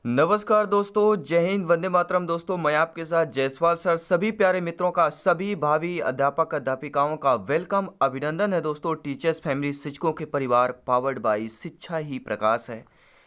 नमस्कार दोस्तों, जय हिंद, वंदे मातरम। दोस्तों मैं आपके साथ जायसवाल सर। सभी प्यारे मित्रों का, सभी भावी अध्यापक अध्यापिकाओं का वेलकम, अभिनंदन है दोस्तों। टीचर्स फैमिली, शिक्षकों के परिवार, पावर्ड बाई शिक्षा ही प्रकाश है।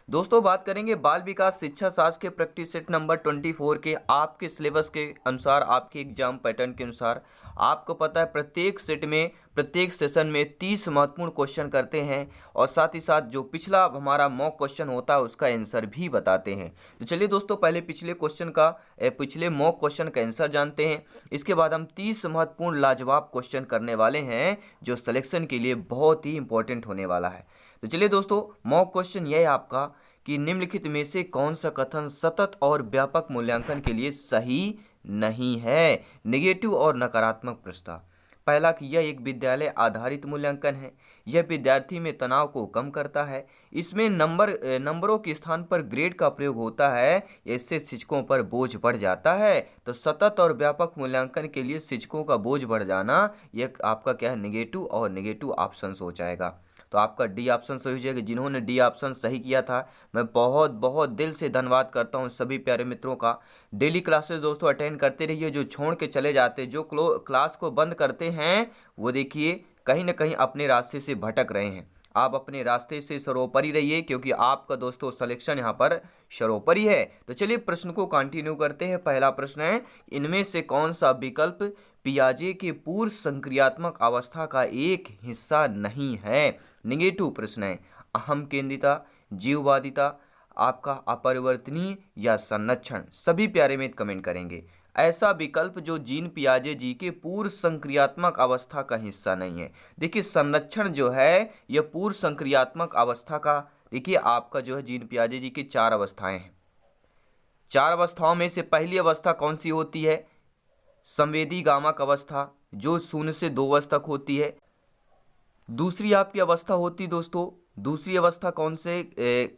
दोस्तों बात करेंगे बाल विकास शिक्षा शास्त्र के प्रैक्टिस सेट नंबर 24 के आपके सिलेबस के अनुसार, आपके एग्जाम पैटर्न के अनुसार। आपको पता है प्रत्येक सेट में, प्रत्येक सेशन में 30 महत्वपूर्ण क्वेश्चन करते हैं और साथ ही साथ जो पिछला हमारा मॉक क्वेश्चन होता है उसका आंसर भी बताते हैं। तो चलिए दोस्तों, पहले पिछले मॉक क्वेश्चन का आंसर जानते हैं। इसके बाद हम 30 महत्वपूर्ण लाजवाब क्वेश्चन करने वाले हैं जो सिलेक्शन के लिए बहुत ही इंपॉर्टेंट होने वाला है। तो चलिए दोस्तों, मॉक क्वेश्चन यह है आपका कि निम्नलिखित में से कौन सा कथन सतत और व्यापक मूल्यांकन के लिए सही नहीं है। नेगेटिव और नकारात्मक प्रस्ताव। पहला कि यह एक विद्यालय आधारित मूल्यांकन है। यह विद्यार्थी में तनाव को कम करता है। इसमें नंबरों के स्थान पर ग्रेड का प्रयोग होता है। इससे शिक्षकों पर बोझ बढ़ जाता है। तो सतत और व्यापक मूल्यांकन के लिए शिक्षकों का बोझ बढ़ जाना, यह आपका क्या है, नेगेटिव, और नेगेटिव ऑप्शन हो जाएगा। तो आपका डी ऑप्शन सही हो जाएगा। जिन्होंने डी ऑप्शन सही किया था, मैं बहुत बहुत दिल से धन्यवाद करता हूं सभी प्यारे मित्रों का। डेली क्लासेस दोस्तों अटेंड करते रहिए। जो छोड़ के चले जाते, जो क्लास को बंद करते हैं, वो देखिए कहीं ना कहीं अपने रास्ते से भटक रहे हैं। आप अपने रास्ते से सर्वोपरि रहिए, क्योंकि आपका दोस्तों सिलेक्शन यहाँ पर सर्वोपरि है। तो चलिए प्रश्न को कंटिन्यू करते हैं। पहला प्रश्न है, इनमें से कौन सा विकल्प पियाजे के पूर्व संक्रियात्मक अवस्था का एक हिस्सा नहीं है। नेगेटिव प्रश्न है। अहम केंद्रिता, जीववादिता, आपका अपरिवर्तनीय या संरक्षण। सभी प्यारे मित्र कमेंट करेंगे ऐसा विकल्प जो जीन पियाजे जी के पूर्व संक्रियात्मक अवस्था का हिस्सा नहीं है। देखिए संरक्षण जो है यह पूर्व संक्रियात्मक अवस्था का, देखिए आपका जो है जीन पियाजे जी की 4 अवस्थाएं हैं। 4 अवस्थाओं में से पहली अवस्था कौन सी होती है? संवेदी गामक अवस्था, जो 0 से 2 वर्ष तक होती है। दूसरी आपकी अवस्था होती दोस्तों, दूसरी अवस्था कौन से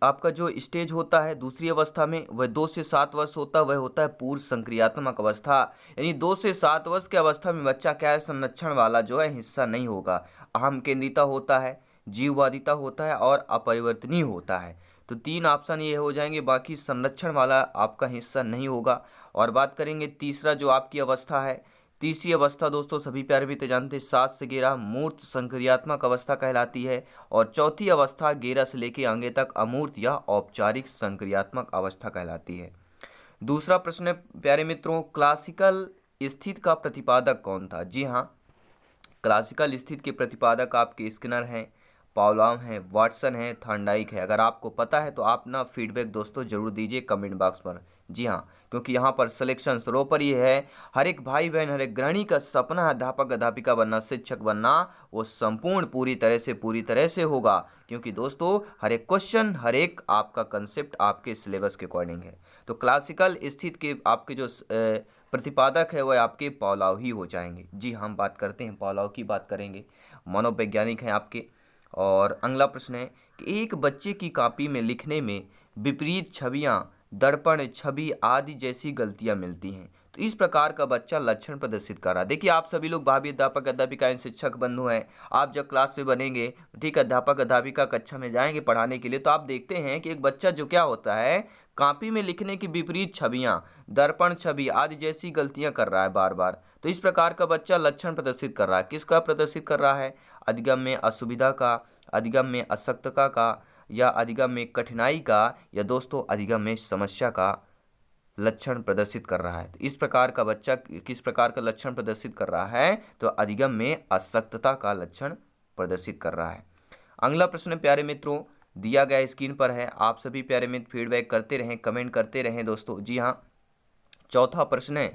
आपका जो स्टेज होता है दूसरी अवस्था में, वह 2 से 7 वर्ष होता है, वह होता है पूर्व संक्रियात्मक अवस्था। यानी 2 से 7 वर्ष की अवस्था में बच्चा क्या है, संरक्षण वाला जो है हिस्सा नहीं होगा। अहम केंद्रिता होता है, जीववादिता होता है और अपरिवर्तनीय होता है। तो 3 ऑप्शन ये हो जाएंगे, बाकी संरक्षण वाला आपका हिस्सा नहीं होगा। और बात करेंगे तीसरा जो आपकी अवस्था है, तीसरी अवस्था दोस्तों सभी प्यारे भी तो जानते हैं 7 से 11 मूर्त संक्रियात्मक अवस्था कहलाती है। और चौथी अवस्था 11 से लेकर आगे तक अमूर्त या औपचारिक संक्रियात्मक अवस्था कहलाती है। दूसरा प्रश्न है प्यारे मित्रों, क्लासिकल स्थिति का प्रतिपादक कौन था? जी हाँ, क्लासिकल स्थिति के प्रतिपादक आपके स्किनर हैं, पावलोव हैं, वाटसन है, थॉर्नडाइक है। अगर आपको पता है तो आप ना फीडबैक दोस्तों जरूर दीजिए कमेंट बॉक्स पर। जी हाँ, क्योंकि यहाँ पर सिलेक्शन सर्वोपरि है। हर एक भाई बहन, हर एक गृहिणी का सपना है अध्यापक अध्यापिका बनना, शिक्षक बनना। वो संपूर्ण पूरी तरह से होगा, क्योंकि दोस्तों हर एक क्वेश्चन, हर एक आपका कंसेप्ट आपके सिलेबस के अकॉर्डिंग है। तो क्लासिकल स्थिति के आपके जो प्रतिपादक है वह आपके पावलोव ही हो जाएंगे। जी हम बात करते हैं, पावलोव की बात करेंगे, मनोवैज्ञानिक हैं आपके। और अगला प्रश्न है कि एक बच्चे की कॉपी में लिखने में विपरीत छवियां, दर्पण छवि आदि जैसी गलतियां मिलती हैं, तो इस प्रकार का बच्चा लक्षण प्रदर्शित कर रहा है। देखिए आप सभी लोग भावी अध्यापक अध्यापिकाएं, शिक्षक बंधु हैं। आप जब क्लास में बनेंगे, ठीक, अध्यापक अध्यापिका कक्षा में जाएंगे पढ़ाने के लिए, तो आप देखते हैं कि एक बच्चा जो क्या होता है, कॉपी में लिखने की विपरीत छवियां, दर्पण छवि आदि जैसी गलतियां कर रहा है बार बार। तो इस प्रकार का बच्चा लक्षण प्रदर्शित कर रहा है। किसका प्रदर्शित कर रहा है? अधिगम में असुविधा का, अधिगम में अशक्तता का, या अधिगम में कठिनाई का, या दोस्तों अधिगम में समस्या का लक्षण प्रदर्शित कर रहा है। तो इस प्रकार का बच्चा किस प्रकार का लक्षण प्रदर्शित कर रहा है? तो अधिगम में अशक्तता का लक्षण प्रदर्शित कर रहा है। अगला प्रश्न प्यारे मित्रों दिया गया स्क्रीन पर है। आप सभी प्यारे मित्र फीडबैक करते रहें, कमेंट करते रहें दोस्तों। जी हाँ, चौथा प्रश्न है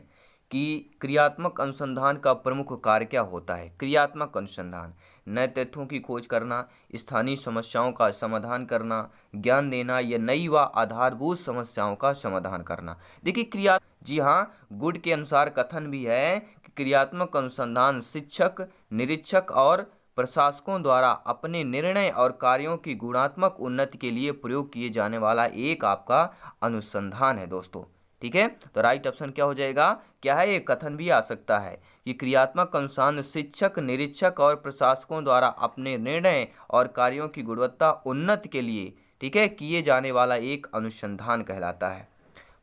कि क्रियात्मक अनुसंधान का प्रमुख कार्य क्या होता है? क्रियात्मक अनुसंधान नए तथ्यों की खोज करना, स्थानीय समस्याओं का समाधान करना, ज्ञान देना, या नई व आधारभूत समस्याओं का समाधान करना। देखिए जी हाँ, गुड के अनुसार कथन भी है कि क्रियात्मक अनुसंधान शिक्षक, निरीक्षक और प्रशासकों द्वारा अपने निर्णय और कार्यों की गुणात्मक उन्नति के लिए प्रयोग किए जाने वाला एक आपका अनुसंधान है दोस्तों। ठीक है, तो राइट ऑप्शन क्या हो जाएगा? क्या है, एक कथन भी आ सकता है कि क्रियात्मक अनुसंधान शिक्षक, निरीक्षक और प्रशासकों द्वारा अपने निर्णय और कार्यों की गुणवत्ता उन्नति के लिए ठीक है, किए जाने वाला एक अनुसंधान कहलाता है।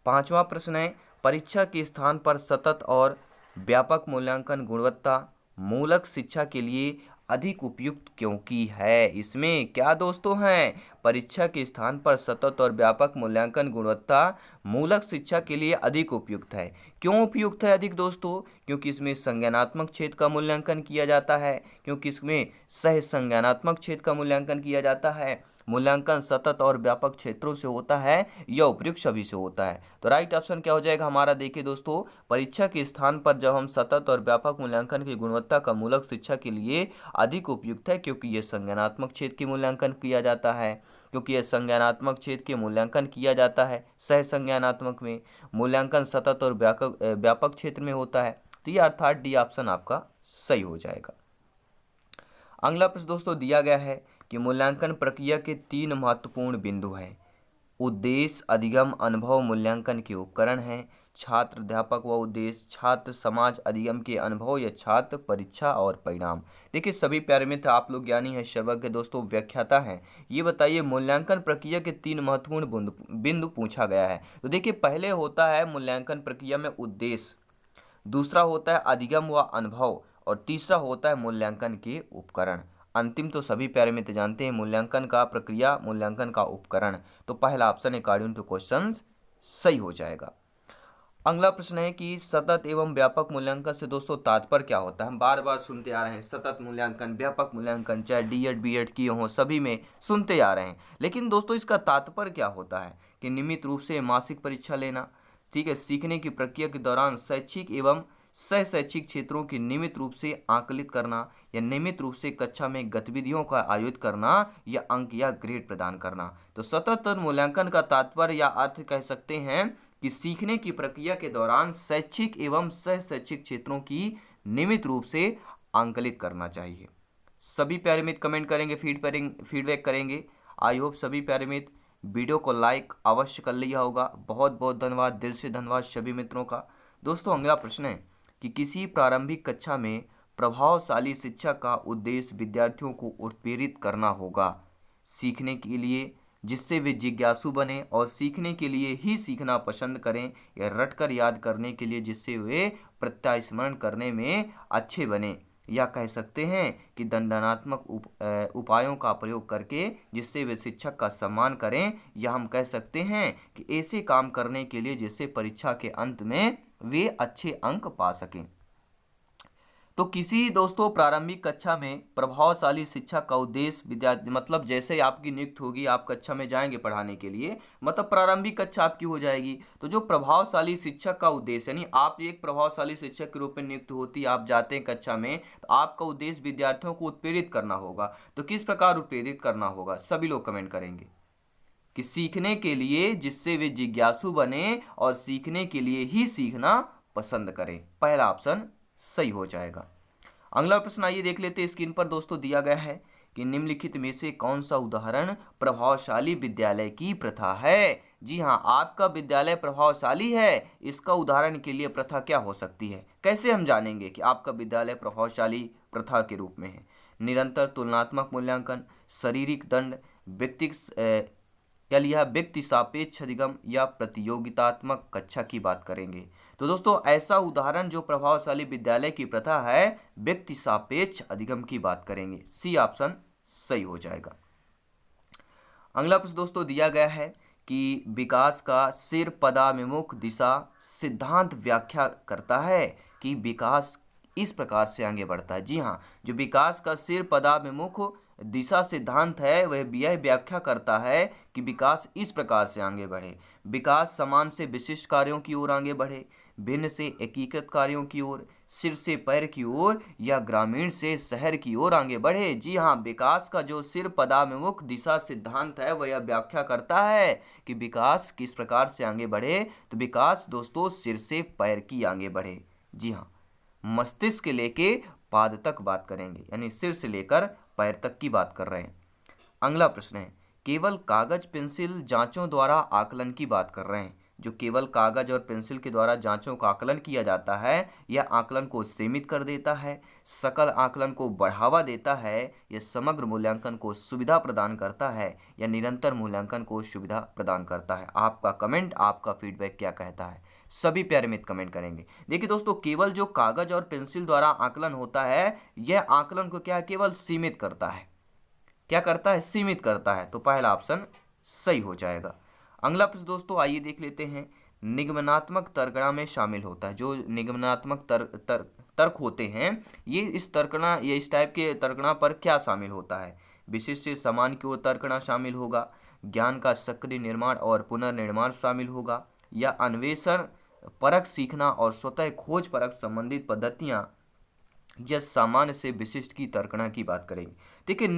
पांचवा प्रश्न है, परीक्षा के स्थान पर सतत और व्यापक मूल्यांकन गुणवत्ता मूलक शिक्षा के लिए अधिक उपयुक्त क्योंकि है। इसमें क्या दोस्तों हैं, परीक्षा के स्थान पर सतत और व्यापक मूल्यांकन गुणवत्ता मूलक शिक्षा के लिए अधिक उपयुक्त है। क्यों उपयुक्त है अधिक दोस्तों? क्योंकि इसमें संज्ञानात्मक क्षेत्र का मूल्यांकन किया जाता है, क्योंकि इसमें सह संज्ञानात्मक क्षेत्र का मूल्यांकन किया जाता है। मूल्यांकन सतत और व्यापक क्षेत्रों से होता है या उपयुक्त सभी से होता है। तो राइट ऑप्शन क्या हो जाएगा हमारा? देखिए दोस्तों, परीक्षा के स्थान पर जब हम सतत और व्यापक मूल्यांकन की गुणवत्ता का मूलक शिक्षा के लिए अधिक उपयुक्त है, क्योंकि यह संज्ञानात्मक क्षेत्र की मूल्यांकन किया जाता है, क्योंकि यह संज्ञानात्मक क्षेत्र के मूल्यांकन किया जाता है। सह संज्ञानात्मक में मूल्यांकन सतत और व्यापक क्षेत्र में होता है। तो ये अर्थात डी ऑप्शन आपका सही हो जाएगा। अगला प्रश्न दोस्तों दिया गया है कि मूल्यांकन प्रक्रिया के 3 महत्वपूर्ण बिंदु हैं। उद्देश्य, अधिगम, अनुभव मूल्यांकन के उपकरण हैं। छात्र, अध्यापक व उद्देश्य, छात्र समाज, अधिगम के अनुभव या छात्र परीक्षा और परिणाम। देखिए सभी प्यारे मित्र, आप लोग ज्ञानी हैं, सर्वज्ञ दोस्तों, व्याख्याता हैं। ये बताइए मूल्यांकन प्रक्रिया के 3 महत्वपूर्ण बिंदु पूछा गया है। तो देखिए पहले होता है मूल्यांकन प्रक्रिया में उद्देश्य, दूसरा होता है अधिगम व अनुभव, और तीसरा होता है मूल्यांकन के उपकरण। अंतिम तो सभी प्यारे मित्र जानते हैं, मूल्यांकन का प्रक्रिया, मूल्यांकन का उपकरण। तो पहला ऑप्शन अकॉर्डिंग टू क्वेश्चन सही हो जाएगा। अगला प्रश्न है कि सतत एवं व्यापक मूल्यांकन से दोस्तों तात्पर्य क्या होता है? हम बार बार सुनते आ रहे हैं सतत मूल्यांकन, व्यापक मूल्यांकन, चाहे डीएड बीएड किए हों, सभी में सुनते आ रहे हैं। लेकिन दोस्तों इसका तात्पर्य क्या होता है? कि नियमित रूप से मासिक परीक्षा लेना, ठीक है, सीखने की प्रक्रिया के दौरान शैक्षिक एवं सह शैक्षिक क्षेत्रों की नियमित रूप से आकलित करना, या नियमित रूप से कक्षा में गतिविधियों का आयोजित करना, या अंक या ग्रेड प्रदान करना। तो सतत मूल्यांकन का तात्पर्य या अर्थ कह सकते हैं कि सीखने की प्रक्रिया के दौरान शैक्षिक एवं सह शैक्षिक क्षेत्रों की नियमित रूप से आंकलित करना चाहिए। सभी प्यारे मित्र कमेंट करेंगे, फीडबैक करेंगे। आई होप सभी प्यारे मित्र वीडियो को लाइक अवश्य कर लिया होगा। बहुत बहुत धन्यवाद, दिल से धन्यवाद सभी मित्रों का। दोस्तों अगला प्रश्न है कि किसी प्रारंभिक कक्षा में प्रभावशाली शिक्षा का उद्देश्य विद्यार्थियों को उत्प्रेरित करना होगा सीखने के लिए, जिससे वे जिज्ञासु बने और सीखने के लिए ही सीखना पसंद करें, या रटकर याद करने के लिए जिससे वे प्रत्यास्मरण करने में अच्छे बने, या कह सकते हैं कि दंडात्मक उपायों का प्रयोग करके जिससे वे शिक्षक का सम्मान करें, या हम कह सकते हैं कि ऐसे काम करने के लिए जिससे परीक्षा के अंत में वे अच्छे अंक पा सकें। तो किसी दोस्तों प्रारंभिक कक्षा में प्रभावशाली शिक्षा का उद्देश्य विद्यार्थी, मतलब जैसे आपकी नियुक्ति होगी, आप कक्षा में जाएंगे पढ़ाने के लिए, मतलब प्रारंभिक कक्षा आपकी हो जाएगी। तो जो प्रभावशाली शिक्षक का उद्देश्य, यानी आप एक प्रभावशाली शिक्षक के रूप में नियुक्त होती, आप जाते हैं कक्षा में, तो आपका उद्देश्य विद्यार्थियों को उत्प्रेरित करना होगा। तो किस प्रकार उत्प्रेरित करना होगा? सभी लोग कमेंट करेंगे कि सीखने के लिए जिससे वे जिज्ञासु बने और सीखने के लिए ही सीखना पसंद करें। पहला ऑप्शन सही हो जाएगा। अगला प्रश्न आइए देख लेते हैं। स्क्रीन पर दोस्तों दिया गया है कि निम्नलिखित में से कौन सा उदाहरण प्रभावशाली विद्यालय की प्रथा है? जी हाँ, आपका विद्यालय प्रभावशाली है, इसका उदाहरण के लिए प्रथा क्या हो सकती है? कैसे हम जानेंगे कि आपका विद्यालय प्रभावशाली प्रथा के रूप में है? निरंतर तुलनात्मक मूल्यांकन, शारीरिक दंड, व्यक्ति सापेक्ष अधिगम, या प्रतियोगितात्मक कक्षा की बात करेंगे। तो दोस्तों ऐसा उदाहरण जो प्रभावशाली विद्यालय की प्रथा है, व्यक्ति सापेक्ष अधिगम की बात करेंगे। सी ऑप्शन सही हो जाएगा। अगला प्रश्न दोस्तों दिया गया है कि विकास का सिर पदाभिमुख दिशा सिद्धांत व्याख्या करता है कि विकास इस प्रकार से आगे बढ़ता है। जी हाँ, जो विकास का सिर पदाभिमुख दिशा सिद्धांत है वह यह व्याख्या करता है कि विकास इस प्रकार से आगे बढ़े। विकास समान से विशिष्ट कार्यों की ओर आगे बढ़े, भिन्न से एकीकृत कार्यों की ओर, सिर से पैर की ओर, या ग्रामीण से शहर की ओर आगे बढ़े। जी हाँ, विकास का जो सिर पदाभिमुख दिशा सिद्धांत है वह यह व्याख्या करता है कि विकास किस प्रकार से आगे बढ़े। तो विकास दोस्तों सिर से पैर की आगे बढ़े। जी हाँ, मस्तिष्क के लेके पाद तक बात करेंगे, यानी सिर से लेकर पैर तक की बात कर रहे हैं। अगला प्रश्न है केवल कागज पेंसिल जांचों द्वारा आकलन की बात कर रहे हैं। जो केवल कागज और पेंसिल के द्वारा जांचों का आकलन किया जाता है यह आकलन को सीमित कर देता है, सकल आकलन को बढ़ावा देता है, यह समग्र मूल्यांकन को सुविधा प्रदान करता है, या निरंतर मूल्यांकन को सुविधा प्रदान करता है। आपका कमेंट, आपका फीडबैक क्या कहता है, सभी प्यारे मित्र कमेंट करेंगे। देखिए दोस्तों, केवल जो कागज और पेंसिल द्वारा आकलन होता है यह आकलन को क्या है, केवल सीमित करता है। क्या करता है, सीमित करता है। तो पहला ऑप्शन सही हो जाएगा। अगला प्रश्न दोस्तों आइए देख लेते हैं। निगमनात्मक तर्कणा में शामिल होता है, जो निगमनात्मक तर्क होते हैं ये इस टाइप के तर्कणा पर क्या शामिल होता है। विशिष्ट से समान की ओर तर्कणा शामिल होगा, ज्ञान का सक्रिय निर्माण और पुनर्निर्माण शामिल होगा, या अन्वेषण परक सीखना और स्वतः खोज परक संबंधित पद्धतियां या सामान्य से विशिष्ट की तर्कणा की बात करेंगे। देखिए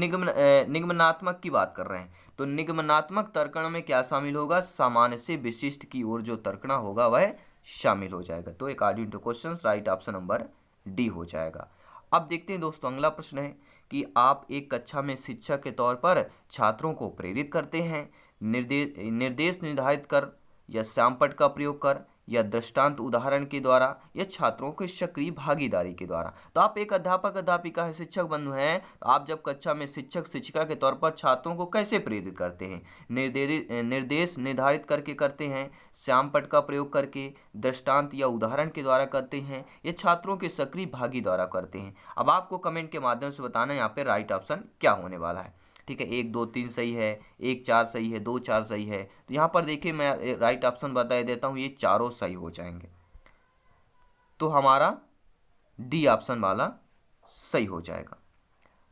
निगमनात्मक की बात कर रहे हैं, तो निगमनात्मक तर्कण में क्या शामिल होगा, सामान्य से विशिष्ट की ओर जो तर्कणा होगा वह शामिल हो जाएगा। तो according to question right option number D हो जाएगा। अब देखते हैं दोस्तों, अगला प्रश्न है कि आप एक कक्षा में शिक्षक के तौर पर छात्रों को प्रेरित करते हैं, निर्देश निर्धारित कर, या श्यामपट्ट का प्रयोग कर, या दृष्टांत उदाहरण के द्वारा, या छात्रों के सक्रिय भागीदारी के द्वारा। तो आप एक अध्यापक अध्यापिका है, शिक्षक बंधु हैं, तो आप जब कक्षा में शिक्षक शिक्षिका के तौर पर छात्रों को कैसे प्रेरित करते हैं, निर्देश निर्धारित करके करते हैं, श्यामपट्ट का प्रयोग करके, दृष्टांत या उदाहरण के द्वारा करते हैं, या छात्रों के सक्रिय भागी द्वारा करते हैं। अब आपको कमेंट के माध्यम से बताना है यहाँ पे राइट ऑप्शन क्या होने वाला है। ठीक है, 1 2 3 सही है, 1 4 सही है, 2 4 सही है। तो यहाँ पर देखिए मैं राइट ऑप्शन बता देता हूँ, ये चारों सही हो जाएंगे। तो हमारा डी ऑप्शन वाला सही हो जाएगा।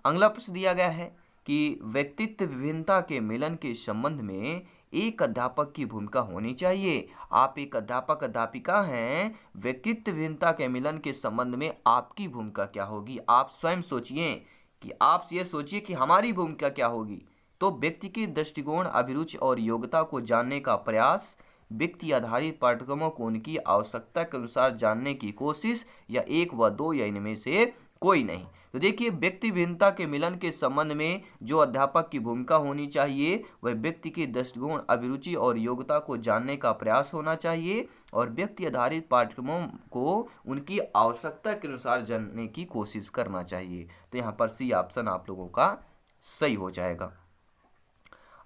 अगला प्रश्न दिया गया है कि व्यक्तित्व विभिन्नता के मिलन के संबंध में एक अध्यापक की भूमिका होनी चाहिए। आप एक अध्यापक अध्यापिका हैं, व्यक्तित्व विभिन्नता के मिलन के संबंध में आपकी भूमिका क्या होगी। आप स्वयं सोचिए कि आप ये सोचिए कि हमारी भूमिका क्या होगी। तो व्यक्ति के दृष्टिकोण, अभिरुचि और योग्यता को जानने का प्रयास, व्यक्ति आधारित पाठ्यक्रमों को उनकी आवश्यकता के अनुसार जानने की कोशिश, या 1 व 2 या इनमें से कोई नहीं। तो देखिए, व्यक्ति भिन्नता के मिलन के संबंध में जो अध्यापक की भूमिका होनी चाहिए वह व्यक्ति के दृष्टिकोण, अभिरुचि और योग्यता को जानने का प्रयास होना चाहिए, और व्यक्ति आधारित पाठ्यक्रमों को उनकी आवश्यकता के अनुसार जानने की कोशिश करना चाहिए। तो यहाँ पर सी ऑप्शन आप लोगों का सही हो जाएगा।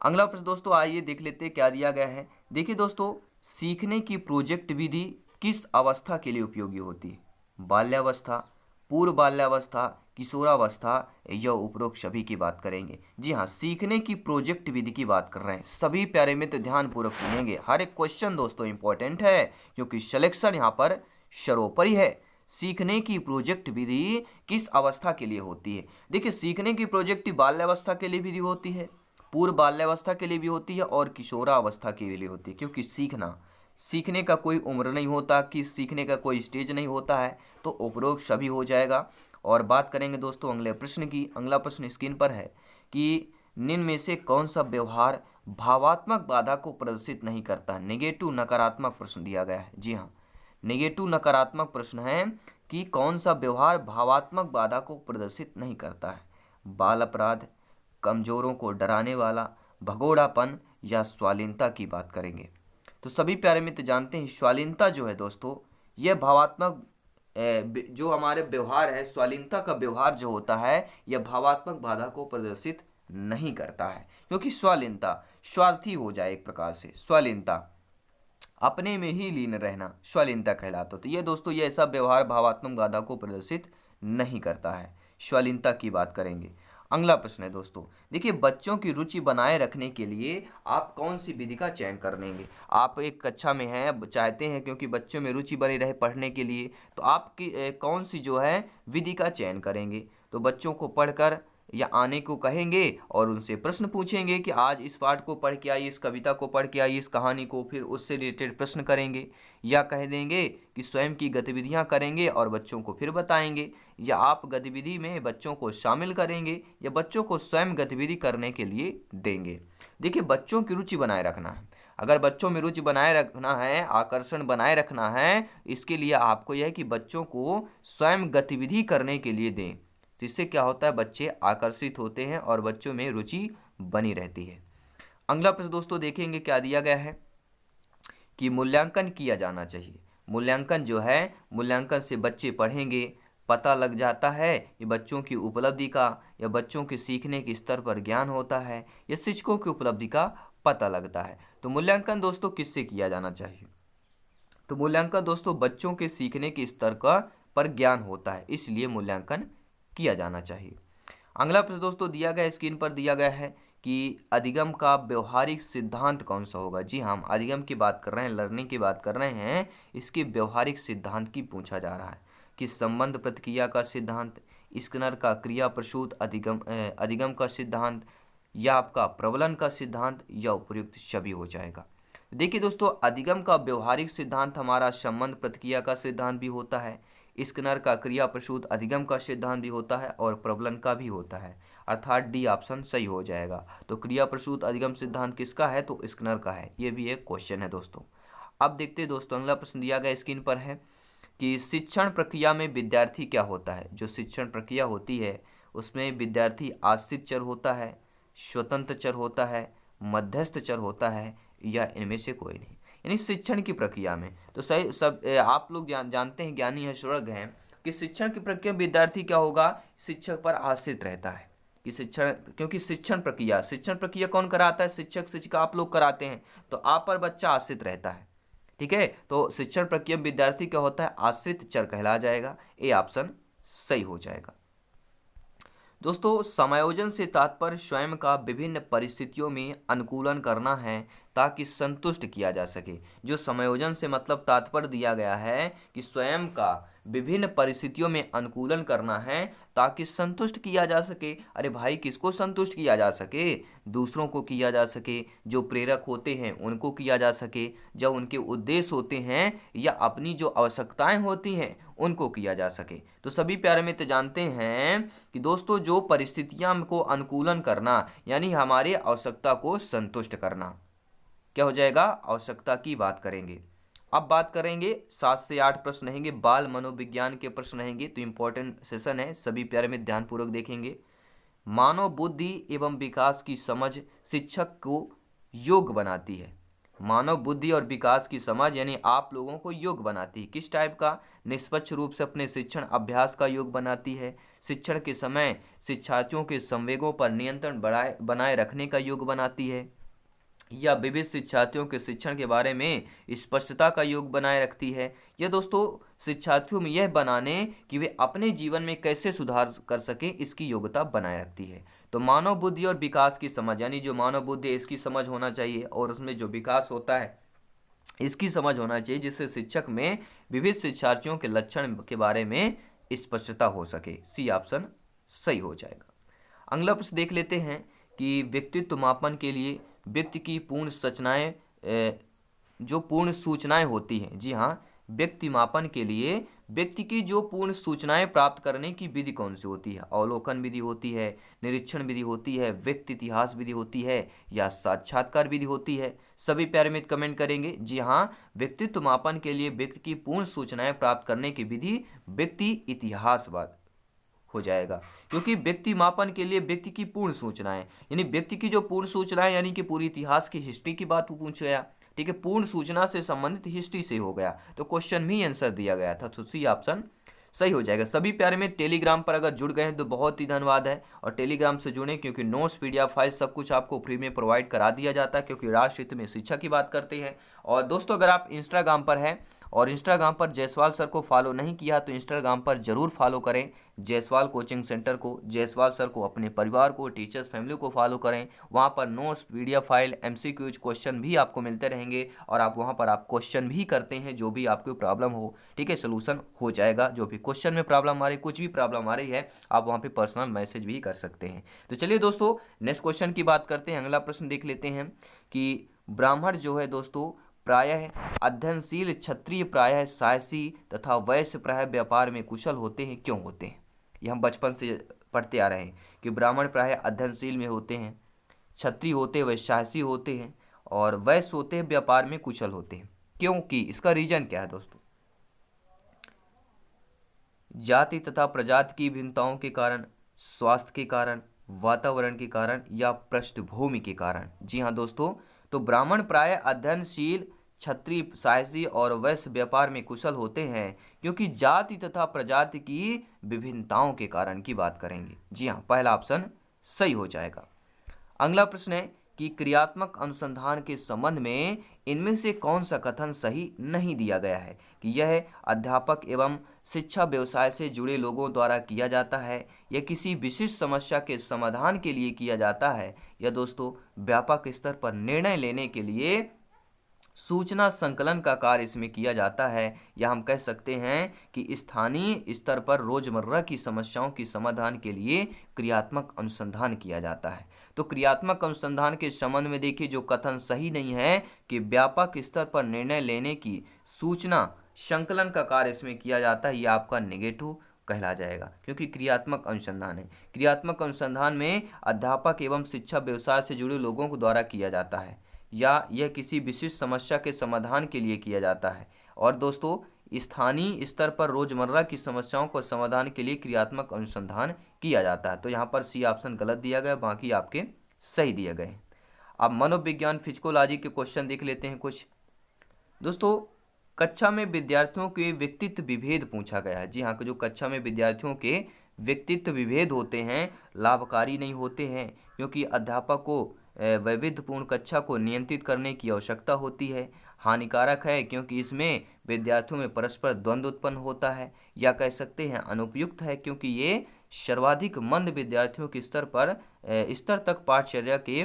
अगला प्रश्न दोस्तों आइए देख लेते हैं क्या दिया गया है। देखिए दोस्तों, सीखने की प्रोजेक्ट विधि किस अवस्था के लिए उपयोगी होती है, बाल्यावस्था, पूर्व बाल्यावस्था, किशोरावस्था, या उपरोक्त सभी की बात करेंगे। जी हाँ, सीखने की प्रोजेक्ट विधि की बात कर रहे हैं। सभी प्यारे मित्र ध्यानपूर्वक सुनेंगे, हर एक क्वेश्चन दोस्तों इंपॉर्टेंट है क्योंकि सिलेक्शन यहाँ पर सर्वोपरि है। सीखने की प्रोजेक्ट विधि किस अवस्था के लिए होती है। देखिए, सीखने की प्रोजेक्ट बाल्यावस्था के लिए विधि होती है, पूर्व बाल्यावस्था के लिए भी होती है, और किशोरावस्था के लिए होती है। क्योंकि सीखने का कोई उम्र नहीं होता, कि सीखने का कोई स्टेज नहीं होता है। तो उपरोक्त सभी हो जाएगा। और बात करेंगे दोस्तों अगले प्रश्न की। अगला प्रश्न स्क्रीन पर है कि निम्न में से कौन सा व्यवहार भावात्मक बाधा को प्रदर्शित नहीं करता। नेगेटिव नकारात्मक प्रश्न दिया गया है। जी हाँ, नेगेटिव नकारात्मक प्रश्न है कि कौन सा व्यवहार भावात्मक बाधा को प्रदर्शित नहीं करता है। बाल अपराध, कमजोरों को डराने वाला, भगोड़ापन, या स्वालीनता की बात करेंगे। तो सभी प्यारे मित्र जानते हैं स्वालीनता जो है दोस्तों, यह भावात्मक जो हमारे व्यवहार है, स्वालीनता का व्यवहार जो होता है यह भावात्मक बाधा को प्रदर्शित नहीं करता है। क्योंकि स्वालीनता स्वार्थी हो जाए एक प्रकार से, स्वालीनता अपने में ही लीन रहना स्वालीनता कहलाता। तो ये दोस्तों ये ऐसा व्यवहार भावात्मक बाधा को प्रदर्शित नहीं करता है। स्वालीनता की बात करेंगे। अगला प्रश्न है दोस्तों, देखिए बच्चों की रुचि बनाए रखने के लिए आप कौन सी विधि का चयन करेंगे। आप एक कक्षा में हैं, चाहते हैं क्योंकि बच्चों में रुचि बनी रहे पढ़ने के लिए, तो आप कौन सी जो है विधि का चयन करेंगे। तो बच्चों को पढ़कर या आने को कहेंगे और उनसे प्रश्न पूछेंगे कि आज इस पाठ को पढ़ के आइए, इस कविता को पढ़ के आइए, इस कहानी को, फिर उससे रिलेटेड प्रश्न करेंगे, या कह देंगे कि स्वयं की गतिविधियां करेंगे और बच्चों को फिर बताएंगे, या आप गतिविधि में बच्चों को शामिल करेंगे या बच्चों को स्वयं गतिविधि करने के लिए देंगे। देखिए, बच्चों की रुचि बनाए रखना है। अगर बच्चों में रुचि बनाए रखना है, आकर्षण बनाए रखना है, इसके लिए आपको यह है कि बच्चों को स्वयं गतिविधि करने के लिए दें। तो इससे क्या होता है, बच्चे आकर्षित होते हैं और बच्चों में रुचि बनी रहती है। अगला प्रश्न दोस्तों देखेंगे क्या दिया गया है कि मूल्यांकन किया जाना चाहिए। मूल्यांकन जो है, मूल्यांकन से बच्चे पढ़ेंगे, पता लग जाता है कि बच्चों की उपलब्धि का या बच्चों के सीखने के स्तर पर ज्ञान होता है या शिक्षकों की उपलब्धि का पता लगता है। तो मूल्यांकन दोस्तों किससे किया जाना चाहिए? तो मूल्यांकन दोस्तों बच्चों के सीखने के स्तर का पर ज्ञान होता है, इसलिए मूल्यांकन किया जाना चाहिए। अगला प्रश्न दोस्तों दिया गया, स्क्रीन पर दिया गया है कि अधिगम का व्यवहारिक सिद्धांत कौन सा होगा। जी हाँ, हम अधिगम की बात कर रहे हैं, लर्निंग की बात कर रहे हैं, इसके व्यवहारिक सिद्धांत की पूछा जा रहा है कि संबंध प्रतिक्रिया का सिद्धांत, स्किनर का क्रिया प्रसूत अधिगम का सिद्धांत, या आपका प्रबलन का सिद्धांत, या उपयुक्त सभी हो जाएगा। देखिए दोस्तों, अधिगम का व्यवहारिक सिद्धांत हमारा संबंध प्रतिक्रिया का सिद्धांत भी होता है, स्किनर का क्रिया प्रसूत अधिगम का सिद्धांत भी होता है और प्रबलन का भी होता है, अर्थात डी ऑप्शन सही हो जाएगा। तो क्रिया प्रसूत अधिगम सिद्धांत किसका है? तो स्किनर का है। ये भी एक क्वेश्चन है दोस्तों। अब देखते हैं दोस्तों, अगला प्रश्न दिया गया स्क्रीन पर है कि शिक्षण प्रक्रिया में विद्यार्थी क्या होता है। जो शिक्षण प्रक्रिया होती है उसमें विद्यार्थी आश्रित चर होता है, स्वतंत्र चर होता है, मध्यस्थ चर होता है, या इनमें से कोई नहीं। यानी शिक्षण की प्रक्रिया में तो सही सब आप लोग जानते हैं, ज्ञानी है, स्वर्ग हैं, कि शिक्षण की प्रक्रिया में विद्यार्थी क्या होगा? शिक्षक पर आश्रित रहता है कि शिक्षण, क्योंकि शिक्षण प्रक्रिया कौन कराता है? शिक्षक शिक्षिका आप लोग कराते हैं, तो आप पर बच्चा आश्रित रहता है। ठीक है, तो शिक्षण प्रक्रिया में विद्यार्थी क्या होता है? आश्रित चर कहला जाएगा। ए ऑप्शन सही हो जाएगा। दोस्तों, समायोजन से तात्पर्य स्वयं का विभिन्न परिस्थितियों में अनुकूलन करना है ताकि संतुष्ट किया जा सके। जो समायोजन से मतलब तात्पर्य दिया गया है कि स्वयं का विभिन्न परिस्थितियों में अनुकूलन करना है ताकि संतुष्ट किया जा सके। अरे भाई, किसको संतुष्ट किया जा सके? दूसरों को किया जा सके, जो प्रेरक होते हैं उनको किया जा सके, जब उनके उद्देश्य होते हैं या अपनी जो आवश्यकताएं होती हैं उनको किया जा सके। तो सभी प्यारे मित्र जानते हैं कि दोस्तों जो परिस्थितियां को अनुकूलन करना यानी हमारे आवश्यकता को संतुष्ट करना क्या हो जाएगा? आवश्यकता की बात करेंगे। अब बात करेंगे 7 से 8 प्रश्न रहेंगे, बाल मनोविज्ञान के प्रश्न रहेंगे। तो इंपॉर्टेंट सेशन है, सभी प्यारे मित्र ध्यानपूर्वक देखेंगे। मानव बुद्धि एवं विकास की समझ शिक्षक को योग्य बनाती है। मानव बुद्धि और विकास की समझ यानी आप लोगों को योग्य बनाती है। किस टाइप का? निष्पक्ष रूप से अपने शिक्षण अभ्यास का योग्य बनाती है। शिक्षण के समय शिक्षार्थियों के संवेगों पर नियंत्रण बनाए रखने का योग्य बनाती है, या विविध शिक्षार्थियों के शिक्षण के बारे में स्पष्टता का योग बनाए रखती है। यह दोस्तों शिक्षार्थियों में यह बनाने कि वे अपने जीवन में कैसे सुधार कर सकें इसकी योग्यता बनाए रखती है। तो मानव बुद्धि और विकास की समझ यानी जो मानव बुद्धि है इसकी समझ होना चाहिए, और उसमें जो विकास होता है इसकी समझ होना चाहिए, जिससे शिक्षक में विविध शिक्षार्थियों के लक्षण के बारे में स्पष्टता हो सके। सी ऑप्शन सही हो जाएगा। अगला प्रश्न देख लेते हैं कि व्यक्तित्व मापन के लिए व्यक्ति की पूर्ण सूचनाएं जो पूर्ण सूचनाएं होती हैं। जी हाँ, व्यक्ति मापन के लिए व्यक्ति की जो पूर्ण सूचनाएं प्राप्त करने की विधि कौन सी होती है? अवलोकन विधि होती है, निरीक्षण विधि होती है, व्यक्ति इतिहास विधि होती है, या साक्षात्कार विधि होती है? सभी प्यारे मित्र कमेंट करेंगे। जी हाँ, व्यक्तित्व मापन के लिए व्यक्ति की पूर्ण सूचनाएं प्राप्त करने की विधि व्यक्ति इतिहासवाद हो जाएगा, क्योंकि व्यक्ति मापन के लिए व्यक्ति की पूर्ण सूचनाएं यानी व्यक्ति की जो पूर्ण सूचनाएं यानी कि पूरी इतिहास की हिस्ट्री की बात पूछ गया। ठीक है, पूर्ण सूचना से संबंधित हिस्ट्री से हो गया, तो क्वेश्चन में ही आंसर दिया गया था। तो सी ऑप्शन सही हो जाएगा। सभी प्यारे में टेलीग्राम पर अगर जुड़ गए हैं तो बहुत ही धन्यवाद है, और टेलीग्राम से जुड़ें क्योंकि नोट्स पीडीएफ फाइल सब कुछ आपको फ्री में प्रोवाइड करा दिया जाता है, क्योंकि राष्ट्र हित में शिक्षा की बात करते हैं। और दोस्तों अगर आप इंस्टाग्राम पर हैं और इंस्टाग्राम पर जायसवाल सर को फॉलो नहीं किया तो इंस्टाग्राम पर जरूर फॉलो करें जायसवाल कोचिंग सेंटर को, जायसवाल सर को, अपने परिवार को, टीचर्स फैमिली को फॉलो करें। वहाँ पर notes PDF file MCQs question भी आपको मिलते रहेंगे, और आप वहाँ पर आप क्वेश्चन भी करते हैं जो भी आपको प्रॉब्लम हो। ठीक है, सोल्यूशन हो जाएगा। जो भी क्वेश्चन में प्रॉब्लम आ रही, कुछ भी प्रॉब्लम आ रही है, आप वहाँ पर पर्सनल मैसेज भी कर सकते हैं। तो चलिए दोस्तों नेक्स्ट क्वेश्चन की बात करते हैं। अगला प्रश्न देख लेते हैं कि ब्राह्मण जो है दोस्तों प्रायः अध्ययनशील, क्षत्रिय प्रायः साहसी तथा वैश्य प्रायः व्यापार में कुशल होते हैं, क्यों होते हैं? ये हम बचपन से पढ़ते आ रहे हैं कि ब्राह्मण प्रायः अध्ययनशील में होते हैं, क्षत्रिय होते हैं वह साहसी होते हैं, और वैश्य होते हैं व्यापार में कुशल होते हैं। क्योंकि इसका रीजन क्या है दोस्तों? जाति तथा प्रजाति की भिन्नताओं के कारण, स्वास्थ्य के कारण, वातावरण के कारण, या पृष्ठभूमि के कारण? जी हाँ दोस्तों, तो ब्राह्मण प्रायः अध्ययनशील, क्षत्रिय, साहसी और वैश्य व्यापार में कुशल होते हैं, क्योंकि जाति तथा प्रजाति की विभिन्नताओं के कारण की बात करेंगे। जी हाँ, पहला ऑप्शन सही हो जाएगा। अगला प्रश्न है कि क्रियात्मक अनुसंधान के संबंध में इनमें से कौन सा कथन सही नहीं दिया गया है कि यह अध्यापक एवं शिक्षा व्यवसाय से जुड़े लोगों द्वारा किया जाता है, या किसी विशिष्ट समस्या के समाधान के लिए किया जाता है, या दोस्तों व्यापक स्तर पर निर्णय लेने के लिए सूचना संकलन का कार्य इसमें किया जाता है, या हम कह सकते हैं कि स्थानीय स्तर पर रोजमर्रा की समस्याओं की समाधान के लिए क्रियात्मक अनुसंधान किया जाता है। तो क्रियात्मक अनुसंधान के संबंध में देखिए जो कथन सही नहीं है कि व्यापक स्तर पर निर्णय लेने की सूचना संकलन का कार्य इसमें किया जाता है, यह आपका नेगेटिव कहला जाएगा, क्योंकि क्रियात्मक अनुसंधान है। क्रियात्मक अनुसंधान में अध्यापक एवं शिक्षा व्यवसाय से जुड़े लोगों को द्वारा किया जाता है, या यह किसी विशिष्ट समस्या के समाधान के लिए किया जाता है, और दोस्तों स्थानीय स्तर पर रोजमर्रा की समस्याओं को समाधान के लिए क्रियात्मक अनुसंधान किया जाता है। तो यहाँ पर सी ऑप्शन गलत दिया गया, बाकी आपके सही दिए गए। अब मनोविज्ञान फिजिकोलॉजी के क्वेश्चन देख लेते हैं कुछ। दोस्तों कक्षा में विद्यार्थियों के व्यक्तित्व विभेद पूछा गया है। जी हाँ, जो कक्षा में विद्यार्थियों के व्यक्तित्व विभेद होते हैं लाभकारी नहीं होते हैं, क्योंकि अध्यापक को वैविध्यपूर्ण कक्षा को नियंत्रित करने की आवश्यकता होती है। हानिकारक है क्योंकि इसमें विद्यार्थियों में परस्पर द्वंद्व उत्पन्न होता है, या कह सकते हैं अनुपयुक्त है क्योंकि ये सर्वाधिक मंद विद्यार्थियों के स्तर तक पाठचर्या के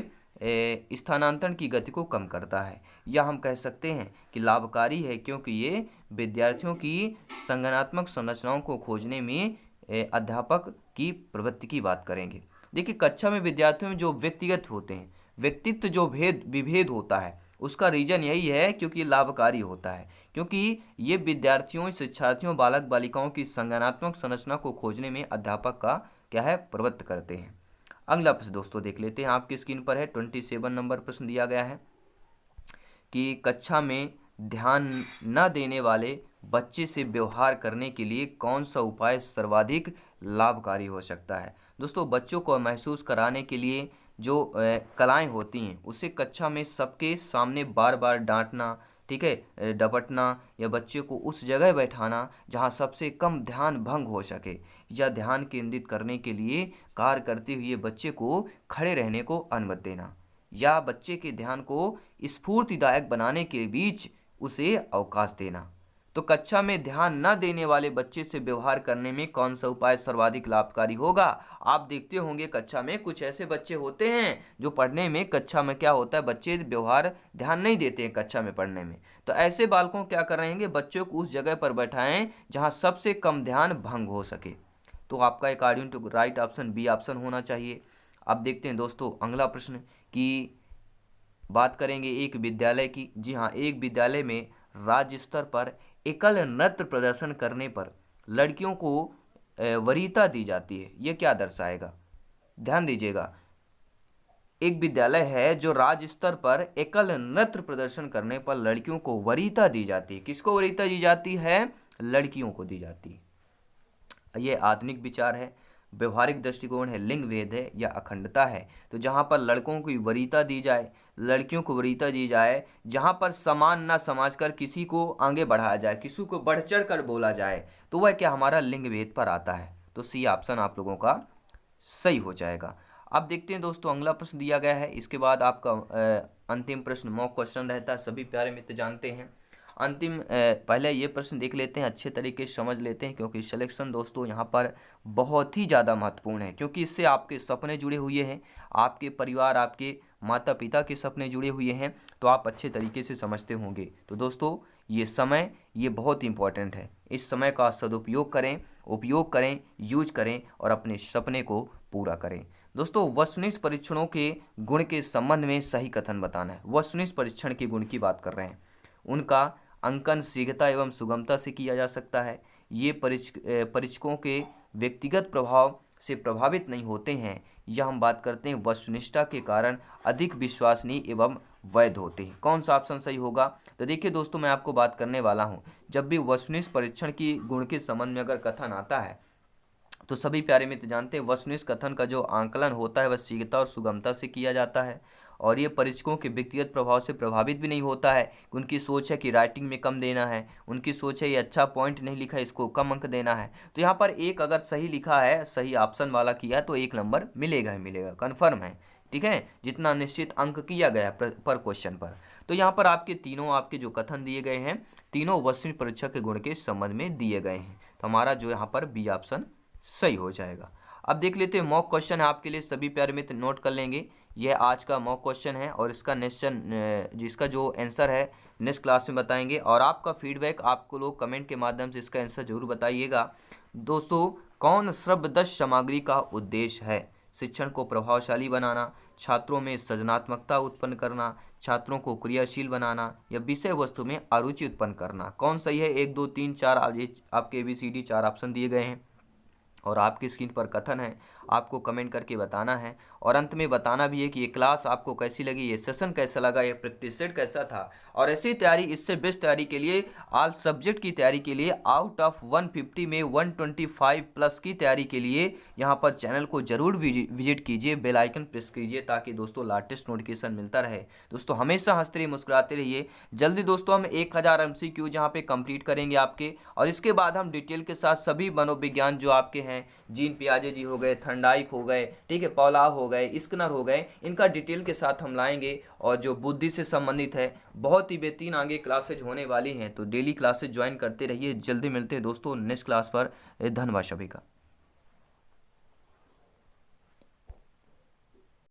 स्थानांतरण की गति को कम करता है, या हम कह सकते हैं कि लाभकारी है क्योंकि ये विद्यार्थियों की संज्ञानात्मक संरचनाओं को खोजने में अध्यापक की प्रवृत्ति की बात करेंगे। देखिए कक्षा में विद्यार्थियों में जो व्यक्तिगत होते हैं, व्यक्तित्व जो विभेद होता है, उसका रीजन यही है क्योंकि लाभकारी होता है, क्योंकि ये विद्यार्थियों, शिक्षार्थियों, बालक बालिकाओं की संज्ञानात्मक संरचना को खोजने में अध्यापक का क्या है, प्रवृत्त करते हैं। अगला प्रश्न दोस्तों देख लेते हैं, आपकी स्क्रीन पर है 27 नंबर प्रश्न दिया गया है कि कक्षा में ध्यान न देने वाले बच्चे से व्यवहार करने के लिए कौन सा उपाय सर्वाधिक लाभकारी हो सकता है। दोस्तों बच्चों को महसूस कराने के लिए जो कलाएं होती हैं उसे कक्षा में सबके सामने बार बार डांटना, ठीक है, डपटना, या बच्चे को उस जगह बैठाना जहां सबसे कम ध्यान भंग हो सके, या ध्यान केंद्रित करने के लिए कार्य करते हुए बच्चे को खड़े रहने को अनुमति देना, या बच्चे के ध्यान को स्फूर्तिदायक बनाने के बीच उसे अवकाश देना। तो कक्षा में ध्यान न देने वाले बच्चे से व्यवहार करने में कौन सा उपाय सर्वाधिक लाभकारी होगा। आप देखते होंगे कक्षा में कुछ ऐसे बच्चे होते हैं जो पढ़ने में, कक्षा में क्या होता है, बच्चे व्यवहार ध्यान नहीं देते हैं कक्षा में पढ़ने में। तो ऐसे बालकों क्या कर रहे हैं, बच्चों को उस जगह पर बैठाएं जहां सबसे कम ध्यान भंग हो सके। तो आपका according to right option B option होना चाहिए। अब देखते हैं दोस्तों अगला प्रश्न की बात करेंगे एक विद्यालय की। जी हाँ, एक विद्यालय में राज्य स्तर पर एकल नृत्य प्रदर्शन करने पर लड़कियों को वरीयता दी जाती है, ये क्या दर्शाएगा। ध्यान दीजिएगा, एक विद्यालय है जो राज्य स्तर पर एकल नृत्य प्रदर्शन करने पर लड़कियों को वरीयता दी जाती है। किसको वरीयता दी जाती है, लड़कियों को दी जाती है। ये आधुनिक विचार है, व्यवहारिक दृष्टिकोण है, लिंग भेद है, या अखंडता है। तो जहाँ पर लड़कों को वरीयता दी जाए, लड़कियों को वरीयता दी जाए, जहाँ पर समान ना समझकर किसी को आगे बढ़ाया जाए, किसी को बढ़ चढ़ कर बोला जाए, तो वह क्या हमारा लिंग भेद पर आता है। तो सी ऑप्शन आप लोगों का सही हो जाएगा। अब देखते हैं दोस्तों अगला प्रश्न दिया गया है, इसके बाद आपका अंतिम प्रश्न मॉक क्वेश्चन रहता है, सभी प्यारे मित्र जानते हैं। अंतिम पहले ये प्रश्न देख लेते हैं, अच्छे तरीके से समझ लेते हैं, क्योंकि सिलेक्शन दोस्तों यहाँ पर बहुत ही ज़्यादा महत्वपूर्ण है, क्योंकि इससे आपके सपने जुड़े हुए हैं, आपके परिवार, आपके माता पिता के सपने जुड़े हुए हैं, तो आप अच्छे तरीके से समझते होंगे। तो दोस्तों ये समय ये बहुत इंपॉर्टेंट है, इस समय का सदुपयोग करें, उपयोग करें, यूज करें और अपने सपने को पूरा करें। दोस्तों वस्तुनिष्ठ परीक्षणों के गुण के संबंध में सही कथन बताना है। वस्तुनिष्ठ परीक्षण के गुण की बात कर रहे हैं, उनका अंकन शीघ्रता एवं सुगमता से किया जा सकता है। ये परीक्षकों के व्यक्तिगत प्रभाव से प्रभावित नहीं होते हैं, यह हम बात करते हैं वस्तुनिष्ठता के कारण अधिक विश्वसनीय एवं वैध होते हैं। कौन सा ऑप्शन सही होगा। तो देखिए दोस्तों मैं आपको बात करने वाला हूँ, जब भी वस्तुनिष्ठ परीक्षण की गुण के संबंध में अगर कथन आता है तो सभी प्यारे मित्र जानते हैं वस्तुनिष्ठ कथन का जो आंकलन होता है वह शीघ्रता और सुगमता से किया जाता है, और ये परीक्षकों के व्यक्तिगत प्रभाव से प्रभावित भी नहीं होता है कि उनकी सोच है कि राइटिंग में कम देना है, उनकी सोच है ये अच्छा पॉइंट नहीं लिखा है इसको कम अंक देना है। तो यहाँ पर एक अगर सही लिखा है, सही ऑप्शन वाला किया है तो 1 नंबर मिलेगा ही मिलेगा, कन्फर्म है। ठीक है, जितना निश्चित अंक किया गया पर क्वेश्चन पर। तो यहाँ पर आपके तीनों आपके जो कथन दिए गए हैं, तीनों वस्तु परीक्षक के गुण के संबंध में दिए गए हैं। तो हमारा जो यहाँ पर बी ऑप्शन सही हो जाएगा। अब देख लेते हैं मॉक क्वेश्चन है आपके लिए, सभी प्यारे मित्र नोट कर लेंगे। यह आज का मॉक क्वेश्चन है और इसका जिसका जो आंसर है नेक्स्ट क्लास में बताएंगे। और आपका फीडबैक आपको लोग कमेंट के माध्यम से इसका आंसर जरूर बताइएगा। दोस्तों, कौन श्रव्यदर्शी सामग्री का उद्देश्य है? शिक्षण को प्रभावशाली बनाना, छात्रों में सृजनात्मकता उत्पन्न करना, छात्रों को क्रियाशील बनाना, या विषय वस्तु में अरुचि उत्पन्न करना। कौन सही है? 1 2 3 4 आपके ABCD 4 ऑप्शन दिए गए हैं और आपकी स्क्रीन पर कथन है, आपको कमेंट करके बताना है। और अंत में बताना भी है कि ये क्लास आपको कैसी लगी, ये सेशन कैसा लगा, ये प्रैक्टिस सेट कैसा था। और ऐसी तैयारी, इससे बेस्ट तैयारी के लिए, ऑल सब्जेक्ट की तैयारी के लिए, आउट ऑफ 150 में 125 प्लस की तैयारी के लिए यहाँ पर चैनल को जरूर विजिट कीजिए, बेल आइकन प्रेस कीजिए ताकि दोस्तों लेटेस्ट नोटिफिकेशन मिलता रहे। दोस्तों हमेशा हंसते रहिए, मुस्कुराते रहिए। जल्दी दोस्तों हम 1000 MCQ यहाँ पे कंप्लीट करेंगे आपके, और इसके बाद हम डिटेल के साथ सभी मनोविज्ञान जो आपके हैं, जीन पियाजे जी हो गए, थर्नडाइक हो गए, ठीक है, पॉलाव हो गए, स्किनर हो गए, इनका डिटेल के साथ हम लाएंगे। और जो बुद्धि से संबंधित है, बहुत ही बेहतरीन आगे क्लासेज होने वाली हैं, तो डेली क्लासेज ज्वाइन करते रहिए। जल्दी मिलते हैं दोस्तों नेक्स्ट क्लास पर। धन्यवाद सभी का।